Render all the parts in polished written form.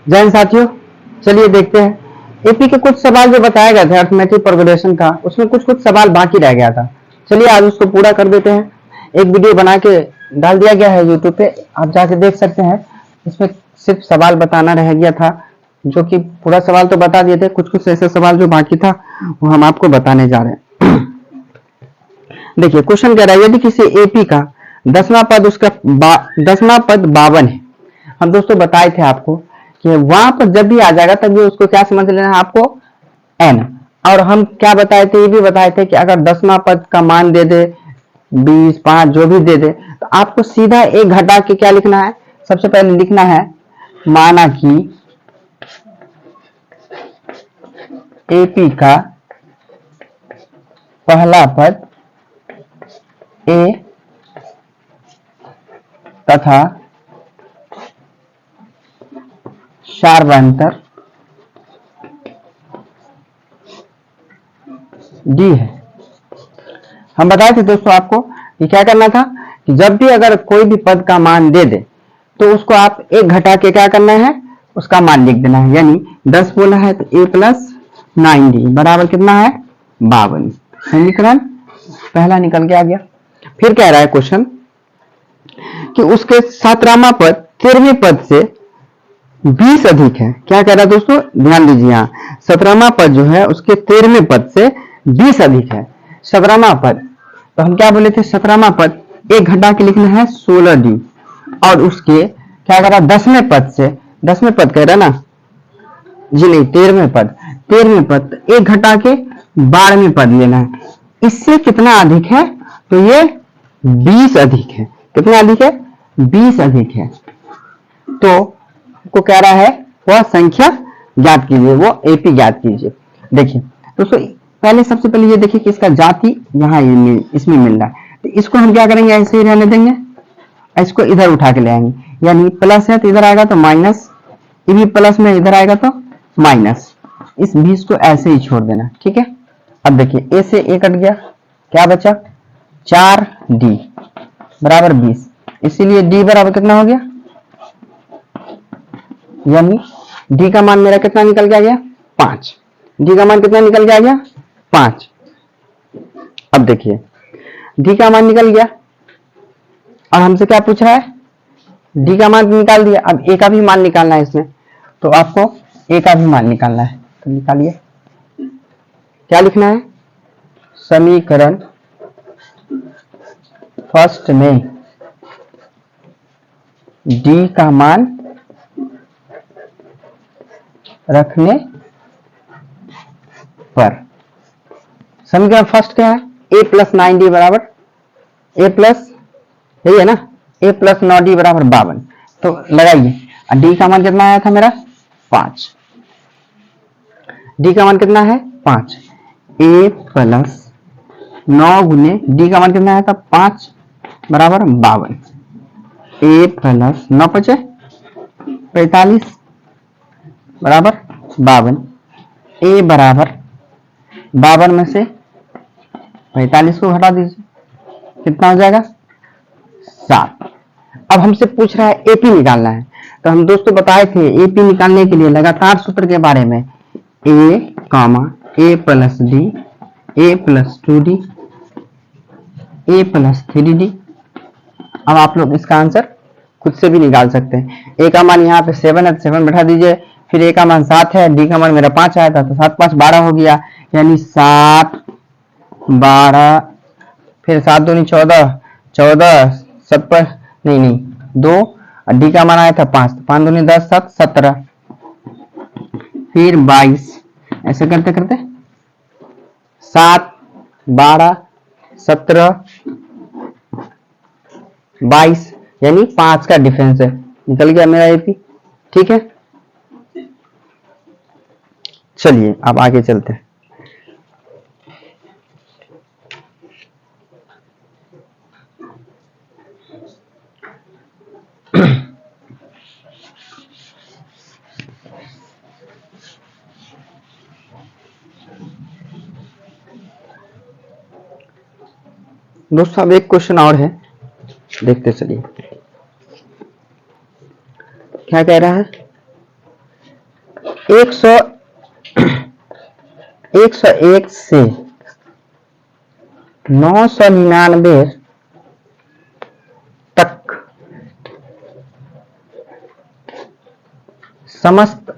जय हिंद साथियों, चलिए देखते हैं एपी के कुछ सवाल जो बताया गया था अर्थमेटिक प्रोग्रेशन का, उसमें कुछ कुछ सवाल बाकी रह गया था। चलिए आज उसको पूरा कर देते हैं। एक वीडियो बना के डाल दिया गया है यूट्यूब पे, आप जाके देख सकते हैं। इसमें सिर्फ सवाल बताना रह गया था, जो कि पूरा सवाल तो बता दिए थे, कुछ कुछ ऐसे सवाल जो बाकी था वो हम आपको बताने जा रहे हैं। देखिए क्वेश्चन कह रहा है, यदि किसी एपी का 10वां पद उसका 10वां पद 52 है। हम दोस्तों बताए थे आपको कि वहां पर जब भी आ जाएगा तब भी उसको क्या समझ लेना है आपको, एन। और हम क्या बताए थे, ये भी बताए थे कि अगर 10वां पद का मान दे दे 20, 5 जो भी दे दे, तो आपको सीधा एक घटा के क्या लिखना है, सबसे पहले लिखना है माना कि एपी का पहला पद ए तथा सार्वंतर डी है। हम बताए थे दोस्तों आपको कि क्या करना था कि जब भी अगर कोई भी पद का मान दे दे तो उसको आप एक घटा के क्या करना है, उसका मान लिख देना है। यानी 10 बोला है तो ए प्लस 9d बराबर कितना है, 52। समीकरण पहला निकल के आ गया। फिर कह रहा है क्वेश्चन कि उसके 17वां पद 13वें पद से 20 अधिक है। क्या कह रहा है दोस्तों, ध्यान दीजिए, यहाँ 17वां पद जो है उसके 13वें पद से 20 अधिक है। 17वां पद, तो हम क्या बोले थे, 17वां पद एक घटा के लिखना है 16d, और उसके क्या कह रहा है 10वें पद से, 10वें पद कह रहा है ना जी, नहीं 13वें पद, 13वें पद एक घटा के 12वें पद लेना है। इससे कितना अधिक है, तो ये 20 अधिक है। कितना अधिक है, 20 अधिक है। तो को कह रहा है वह संख्या ज्ञात कीजिए, वो एपी ज्ञात कीजिए। देखिए दोस्तों, पहले सबसे पहले ये देखिए कि इसका जाति यहाँ इसमें मिल रहा है, तो इसको हम क्या करेंगे, ऐसे ही रहने देंगे, इसको इधर उठा के ले आएंगे। यानी प्लस है तो इधर आएगा तो माइनस, ये भी प्लस में इधर आएगा तो माइनस, इस 20 को ऐसे ही छोड़ देना, ठीक है। अब देखिए ए से ए कट गया, क्या बचा 4d बराबर 20, इसीलिए d बराबर कितना हो गया, यानी डी का मान मेरा कितना निकल के आ गया, 5। डी का मान कितना निकल के आ गया, 5। अब देखिए डी का मान निकल गया और हमसे क्या पूछ रहा है, डी का मान निकाल दिया, अब ए का भी मान निकालना है इसमें, तो आपको ए का भी मान निकालना है। तो निकालिए, क्या लिखना है, समीकरण फर्स्ट में डी का मान रखने पर, समीकरण फर्स्ट क्या है, ए प्लस 9d बराबर ए प्लस, यही है ना, ए प्लस 9d बराबर 52। तो लगाइए, डी का मान कितना आया था मेरा 5, डी का मान कितना है 5, ए प्लस 9 गुने डी का मान कितना आया था 5 बराबर 52, ए प्लस 9 पचे 45 बराबर 52, ए बराबर 52 में से 45 को घटा दीजिए, कितना हो जाएगा 7। अब हमसे पूछ रहा है एपी निकालना है, तो हम दोस्तों बताए थे एपी निकालने के लिए लगातार सूत्र के बारे में, ए कामा ए प्लस डी, ए प्लस 2d, ए प्लस 3d। अब आप लोग इसका आंसर खुद से भी निकाल सकते हैं। ए का मान यहाँ पे 7 है, 7 बैठा दीजिए, फिर ए का मान 7 है, डी का मान मेरा 5 आया था, तो 7 5 12 हो गया, यानी 7 12, फिर 7 दूनी 14, 14 7 पर नहीं 2, डी का मान आया था 5, 5 दूनी 10 7 17, फिर 22, ऐसे करते करते 7 12 17 22, यानी 5 का डिफरेंस है, निकल गया मेरा एपी, ठीक है। चलिए अब आगे चलते हैं। दोस्तों अब एक क्वेश्चन और है, देखते चलिए क्या कह रहा है। 101 से 999 तक समस्त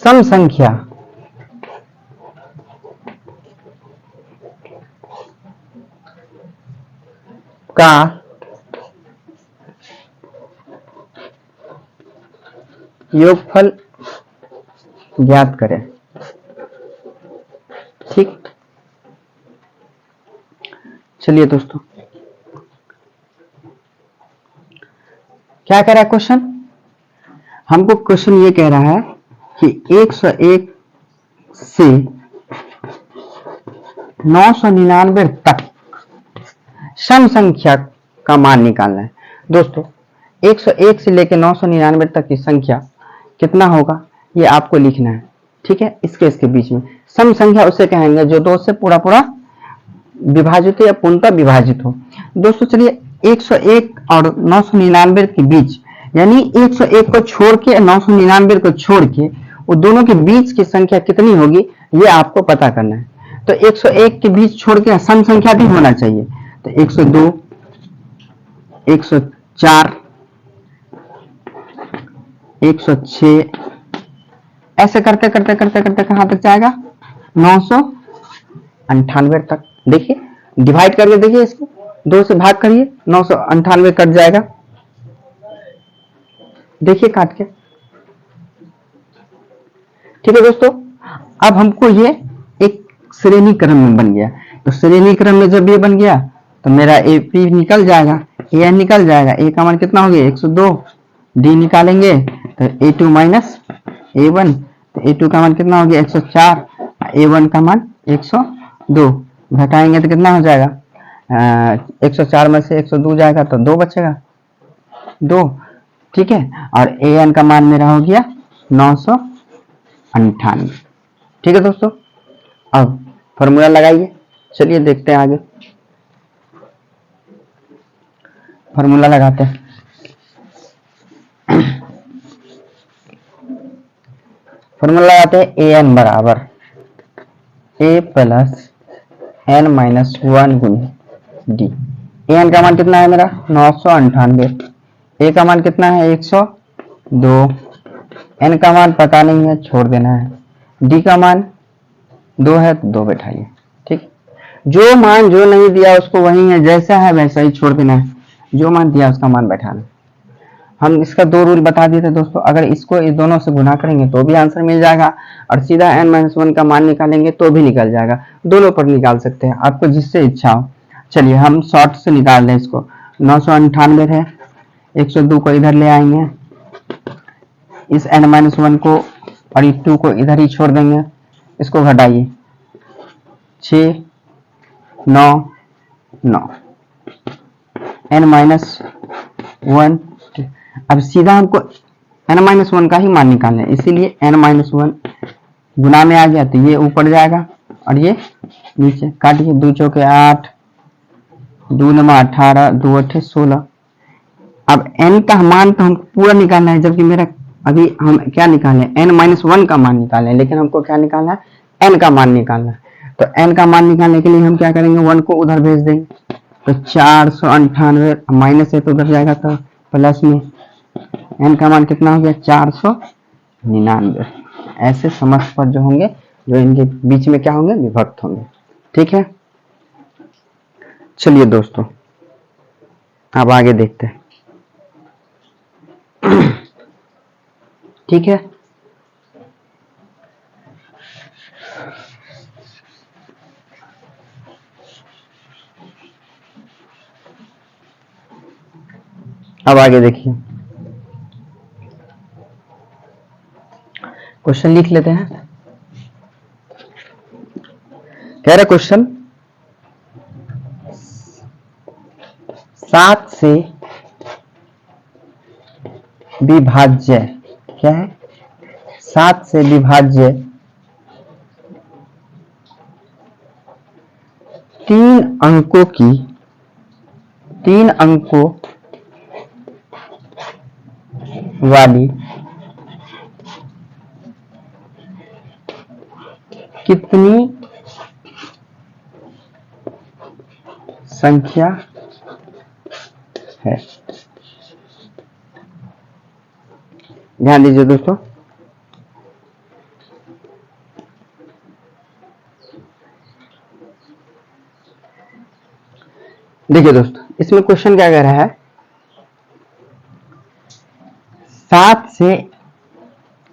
सम संख्या का योगफल ज्ञात करें। ठीक, चलिए दोस्तों, क्या कह रहा है क्वेश्चन? हमको क्वेश्चन ये कह रहा है कि 101 से 999 तक सम संख्या का मान निकालना है। दोस्तों 101 से लेकर 999 तक की संख्या कितना होगा ये आपको लिखना है। ठीक है, इसके बीच में सम संख्या उसे कहेंगे जो दो से पूरा विभाजित हो या पूर्णतः विभाजित हो। दोस्तों चलिए 101 और 999 के बीच, यानी 101 को छोड़ के 999 को छोड़ के वो दोनों के बीच की संख्या कितनी होगी ये आपको पता करना है। तो 101 के बीच छोड़ के सम संख्या भी होना चाहिए। तो 102, 104, 106 ऐसे करते करते करते करते कहां तक जाएगा? 998 तक। देखिए डिवाइड करके देखिए, इसको 2 से भाग करिए, 998 कट जाएगा। देखिए काट के। ठीक है दोस्तों, अब हमको ये एक श्रेणी क्रम में बन गया। तो श्रेणी क्रम में जब ये बन गया तो मेरा AP निकल जाएगा, AN निकल जाएगा। A का मान कितना हो गया? 102। D निकालेंगे तो A2 माइनस A1, तो A2 का मान कितना हो गया? 104। A1 का मान 102। घटाएंगे तो कितना हो जाएगा? 104 में से 102 जाएगा तो 2 बचेगा, 2। ठीक है, और AN का मान मेरा हो गया 998। ठीक है दोस्तों, अब फॉर्मूला लगाइए। चलिए देखते हैं आगे, फॉर्मूला लगाते हैं। फॉर्मूला लगाते हैं AN बराबर A प्लस N माइनस 1 गुनी D। AN का मान कितना है मेरा? 998। A का मान कितना है? 102। N का मान पता नहीं है, छोड़ देना है। D का मान 2 है तो 2 बैठाइए। ठीक, जो मान जो नहीं दिया उसको वही है, जैसा है वैसा ही छोड़ देना है, जो मान दिया उसका मान बैठाना। हम इसका 2 रूल बता दिए थे दोस्तों। अगर इसको इस दोनों से गुना करेंगे तो भी आंसर मिल जाएगा, और सीधा N-1 का मान निकालेंगे तो भी निकल जाएगा। दोनों पर निकाल सकते हैं, आपको जिससे इच्छा हो। चलिए हम शॉर्ट से निकाल लें इसको। 998 है, 102 को इधर ले आएंगे, इस N-1 को और इस 2 को इधर ही छोड़ देंगे। इसको घटाइए, 6, 9, 9, N-1। अब सीधा हमको N-1 का ही मान निकालना है, इसीलिए N-1 गुना में आ गया तो ये ऊपर जाएगा और ये नीचे। काटिए, 2 चौके 8, 2 नमा 18, 2 अट्ठे 16। अब N का मान तो हमको पूरा निकालना है, जबकि मेरा अभी हम क्या निकाले? N-1 का मान निकाले, लेकिन हमको क्या निकालना है? N का मान निकालना है। तो N का मान निकालने के लिए हम क्या करेंगे? 1 को उधर भेज देंगे, तो 498 माइनस है तो उधर जाएगा तो प्लस में। N का मान कितना हो गया? 499। ऐसे समस्त पद जो होंगे, जो इनके बीच में क्या होंगे? विभक्त होंगे। ठीक है, चलिए दोस्तों अब आगे देखते हैं। ठीक है, अब आगे देखिए, क्वेश्चन लिख लेते हैं। कह रहा क्वेश्चन 7 से विभाज्य, क्या है? 7 से विभाज्य 3 अंकों की 3 अंकों वाली कितनी संख्या है। ध्यान दीजिए दोस्तों, देखिए दोस्तों, इसमें क्वेश्चन क्या कह रहा है, 7 से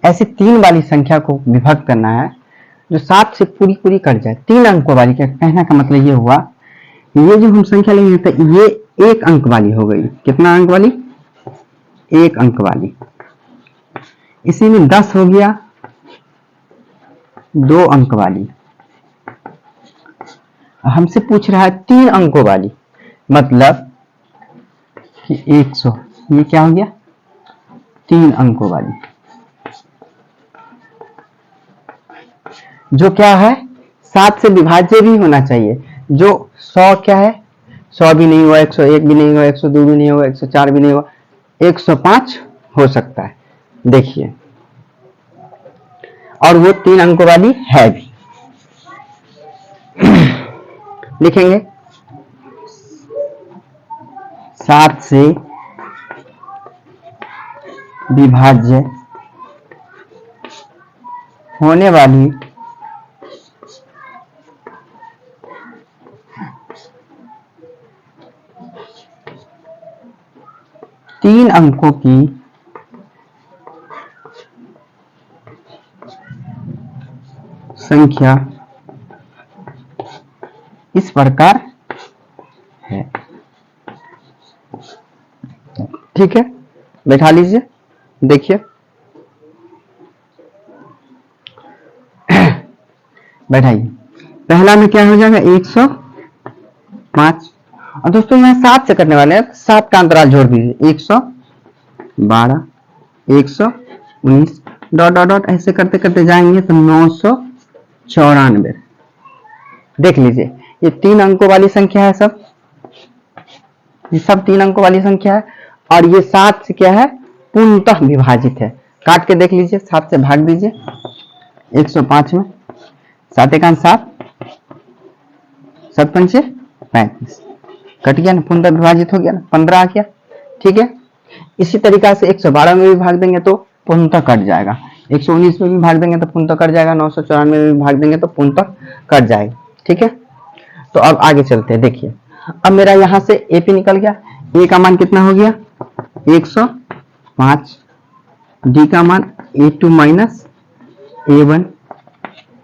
ऐसी 3 वाली संख्या को विभक्त करना है जो 7 से पूरी पूरी कट जाए। 3 अंकों वाली, क्या कहने का मतलब ये हुआ, ये जो हम संख्या लेंगे तो ये 1 अंक वाली हो गई। कितना अंक वाली? 1 अंक वाली। इसी में 10 हो गया 2 अंक वाली। हमसे पूछ रहा है 3 अंकों वाली, मतलब कि 100, ये क्या हो गया? 3 अंकों वाली, जो क्या है 7 से विभाज्य भी होना चाहिए। जो 100 क्या है, 100 भी नहीं हुआ, 101 भी नहीं हुआ, 102 भी नहीं हुआ, 104 भी नहीं हुआ, 105 हो सकता है। देखिए, और वो 3 अंकों वाली है भी। लिखेंगे 7 से विभाज्य होने वाली तीन अंकों की संख्या इस प्रकार है। ठीक है, बैठा लीजिए। देखिए बैठाइए। पहला में क्या हो जाएगा 105, और दोस्तों यहाँ 7 से करने वाले हैं, 7 का अंतराल जोड़ दीजिए। 112, 119, डॉट डॉट डॉट ऐसे करते करते जाएंगे तो 994। देख लीजिए, ये 3 अंकों वाली संख्या है, सब ये सब 3 अंकों वाली संख्या है, और ये 7 से क्या है, पूर्णतः विभाजित है। काट के देख लीजिए, 7 से भाग दीजिए 105 में, 7 एकान 7, 7 पंचे 35, कट गया ना, पूर्णतः विभाजित हो गया ना, 15 आ गया। ठीक है, इसी तरीका से 112 में भी भाग देंगे तो पूर्णतः कट जाएगा, 119 में भी भाग देंगे तो पूर्णतः कट जाएगा, 994 में भी भाग देंगे तो पूर्णतः कट जाएगा। ठीक है, तो अब आगे चलते हैं। देखिए, अब मेरा यहां से एपी निकल गया, ए का मान कितना हो गया 105, डी का मान A2 माइनस A1,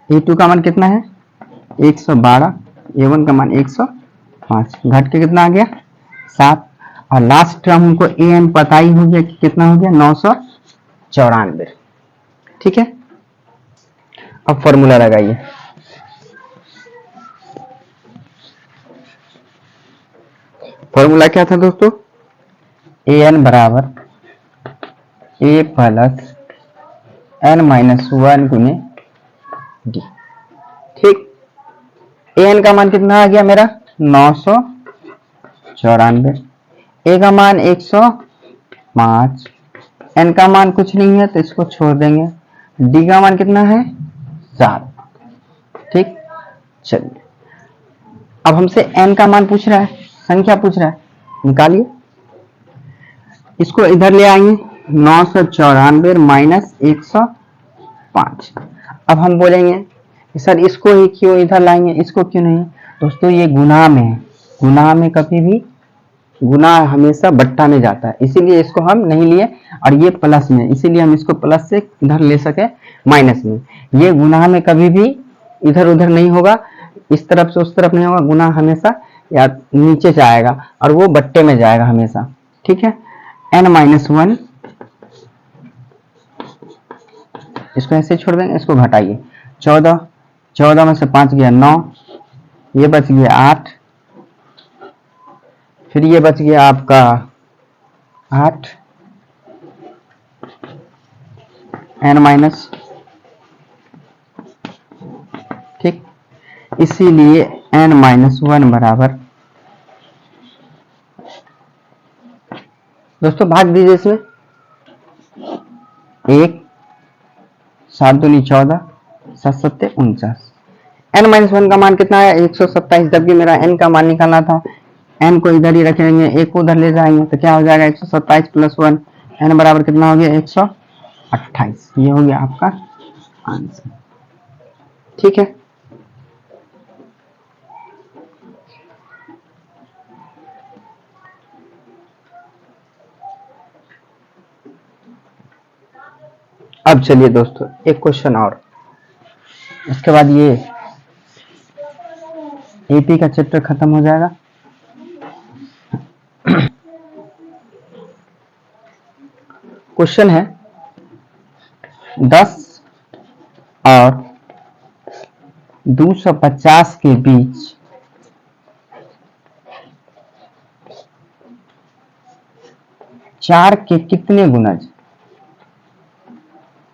A2 का मान कितना है 112, A1 का मान 105, घट के कितना आ गया 7, और लास्ट टर्म हमको an पता ही हो गया कि कितना हो गया 994। ठीक है, अब फॉर्मूला लगाइए। फॉर्मूला क्या था दोस्तों, an बराबर a प्लस n माइनस 1 गुने डी। ठीक, an का मान कितना आ गया मेरा 994, a का मान 105, n का मान कुछ नहीं है तो इसको छोड़ देंगे, d का मान कितना है 7। ठीक, चलिए अब हमसे n का मान पूछ रहा है, संख्या पूछ रहा है, निकालिए। इसको इधर ले आएंगे, 994 माइनस 105। अब हम बोलेंगे सर इसको ही क्यों इधर लाएंगे, इसको क्यों नहीं? दोस्तों ये गुना में है, गुना में कभी भी गुना हमेशा बट्टा में जाता है, इसीलिए इसको हम नहीं लिए, और ये प्लस में, इसीलिए हम इसको प्लस से इधर ले सके माइनस में। ये गुना में कभी भी इधर उधर नहीं होगा, इस तरफ से उस तरफ नहीं होगा, गुना हमेशा या नीचे जाएगा और वो बट्टे में जाएगा हमेशा। ठीक है, n माइनस 1, इसको ऐसे छोड़ देंगे, इसको घटाइए, 14, 14 में से 5 गया 9, ये बच गया 8, फिर ये बच गया आपका 8, n माइनस, ठीक, इसीलिए n माइनस 1 बराबर, दोस्तों भाग दीजिए इसमें, 1, 7 दूनी 14, 7 सत्ते 49। n-1 का मान कितना है 127, जबकि मेरा n का मान निकालना था। n को इधर ही रखेंगे, 1 को उधर ले जाएंगे तो क्या हो जाएगा 127 प्लस 1, n बराबर कितना हो गया 128। ये हो गया आपका आंसर। ठीक है, अब चलिए दोस्तों एक क्वेश्चन और, इसके बाद ये एपी का चैप्टर खत्म हो जाएगा। क्वेश्चन है 10 और 250 के बीच चार के कितने गुणज,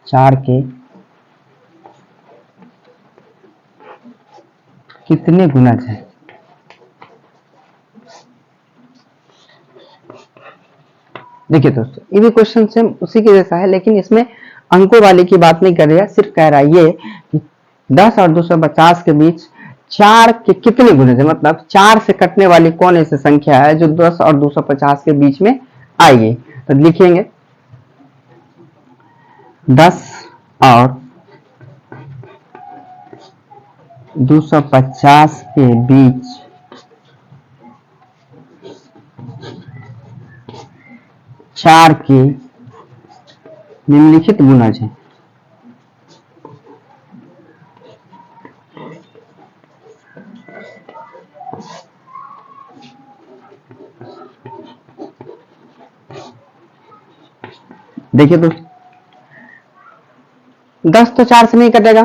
4 के कितने गुणज है। देखिए दोस्तों ये भी क्वेश्चन सेम उसी के जैसा है, लेकिन इसमें अंकों वाले की बात नहीं कर रहा है, सिर्फ कह रहा है ये कि 10 और 250 के बीच 4 के कितने गुणज है, मतलब 4 से कटने वाली कौन ऐसी संख्या है जो 10 और 250 के बीच में आएगी। तो लिखेंगे 10 और 250 के बीच 4 के निम्नलिखित गुणज है। देखिए दोस्तों 10 तो 4 से नहीं कटेगा,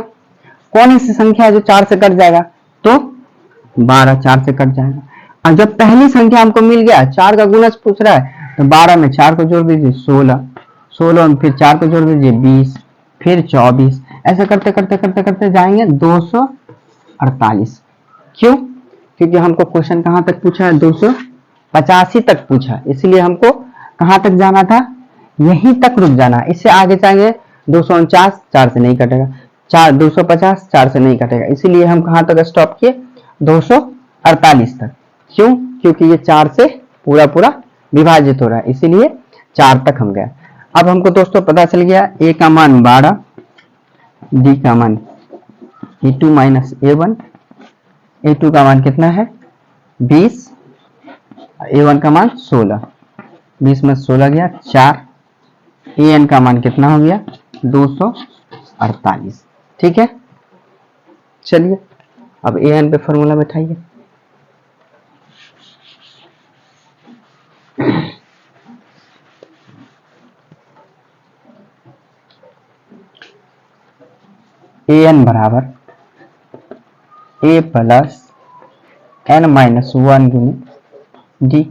कौन ऐसी संख्या है जो 4 से कट जाएगा, तो 12 4 से कट जाएगा। और जब पहली संख्या हमको मिल गया, 4 का गुणज पूछ रहा है, तो 12 में 4 को जोड़ दीजिए 16, 16 में फिर 4 को जोड़ दीजिए 20, फिर 24, ऐसे करते करते करते करते जाएंगे 248। क्यों? क्योंकि हमको क्वेश्चन कहां तक पूछा है 285 तक पूछा, इसलिए हमको कहां तक जाना था, यहीं तक रुक जाना। इससे आगे जाएंगे 249 4 से नहीं कटेगा, 250 4 से नहीं कटेगा, इसीलिए हम कहां तक स्टॉप किए 248 तक। क्यों? क्योंकि ये 4 से पूरा पूरा विभाजित हो रहा है, इसीलिए 4 तक हम गए। अब हमको दोस्तों पता चल गया ए का मान 12, डी का मान E2 माइनस A1, A2 का मान कितना है 20, A1 का मान 16, 20 में 16 गया 4, AN का मान कितना हो गया 248। ठीक है, चलिए अब AN पे फॉर्मूला बैठाइए। AN बराबर A प्लस N माइनस 1 गुनी डी।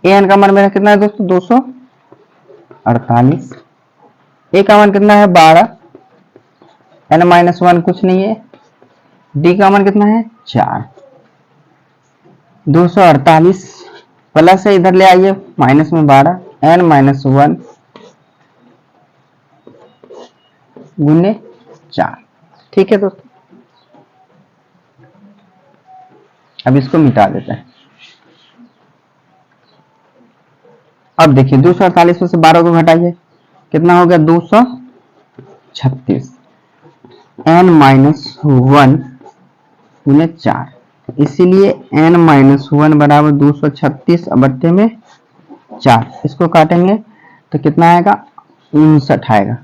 AN का मान मेरा कितना है दोस्तों 248, A का मान कितना है 12, N माइनस 1 कुछ नहीं है, D का मान कितना है 4, 248 प्लस है इधर ले आइए माइनस में 12, N माइनस 1 गुने 4। ठीक है दोस्तों, अब इसको मिटा देते हैं। अब देखिए 248 में से 12 को घटाइए, कितना हो गया 236, n माइनस 1 गुने 4, इसीलिए n माइनस 1 बराबर 236 बट्टे में 4। इसको काटेंगे तो कितना आएगा 59 आएगा।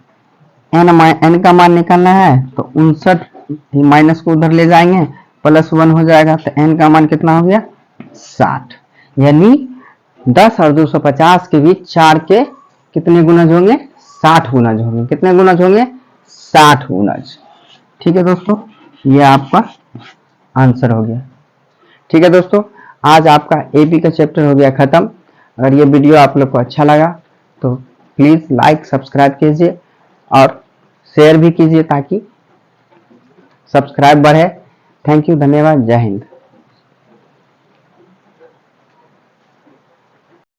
n का मान निकालना है तो 59 माइनस को उधर ले जाएंगे, प्लस 1 हो जाएगा, तो n का मान कितना हो गया 60। यानी 10 और 250 के बीच 4 के कितने गुणज होंगे 60 गुणज होंगे। कितने गुणज होंगे 60 गुणज। ठीक है दोस्तों, ये आपका आंसर हो गया। ठीक है दोस्तों, आज आपका एपी का चैप्टर हो गया खत्म। अगर ये वीडियो आप लोग को अच्छा लगा तो प्लीज लाइक सब्सक्राइब कीजिए और शेयर भी कीजिए ताकि सब्सक्राइब बढ़े। थैंक यू, धन्यवाद, जय हिंद।